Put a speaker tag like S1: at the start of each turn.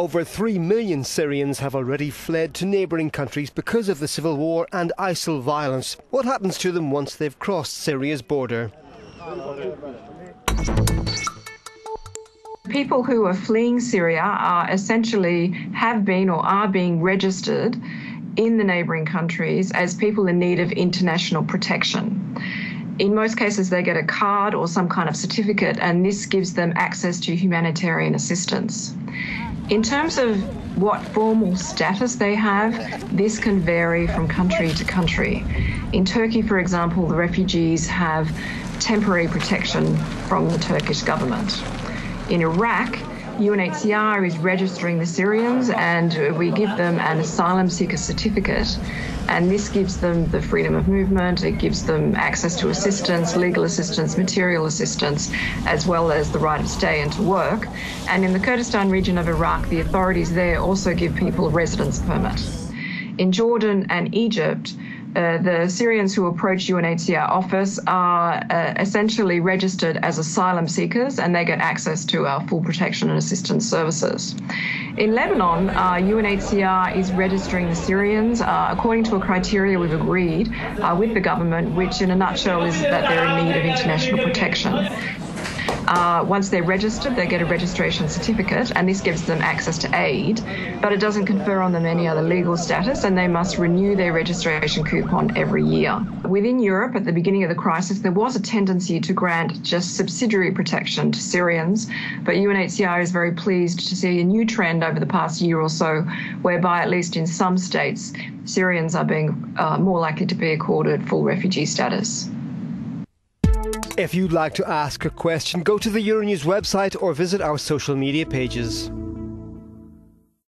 S1: Over 3 million Syrians have already fled to neighbouring countries because of the civil war and ISIL violence. What happens to them once they've crossed Syria's border?
S2: People who are fleeing Syria are essentially have been or are being registered in the neighbouring countries as people in need of international protection. In most cases, they get a card or some kind of certificate, and this gives them access to humanitarian assistance. In terms of what formal status they have, this can vary from country to country. In Turkey, for example, the refugees have temporary protection from the Turkish government. In Iraq, UNHCR is registering the Syrians, and we give them an asylum seeker certificate, and this gives them the freedom of movement. It gives them access to assistance, legal assistance, material assistance, as well as the right to stay and to work. And in the Kurdistan region of Iraq, the authorities there also give people a residence permit. In Jordan and Egypt, the Syrians who approach UNHCR office are essentially registered as asylum seekers, and they get access to our full protection and assistance services. In Lebanon, UNHCR is registering the Syrians according to a criteria we've agreed with the government, which in a nutshell is that they're in need of international protection. Once they're registered, they get a registration certificate, and this gives them access to aid, but it doesn't confer on them any other legal status, and they must renew their registration coupon every year. Within Europe, at the beginning of the crisis, there was a tendency to grant just subsidiary protection to Syrians, but UNHCR is very pleased to see a new trend over the past year or so, whereby, at least in some states, Syrians are being more likely to be accorded full refugee status.
S1: If you'd like to ask a question, go to the Euronews website or visit our social media pages.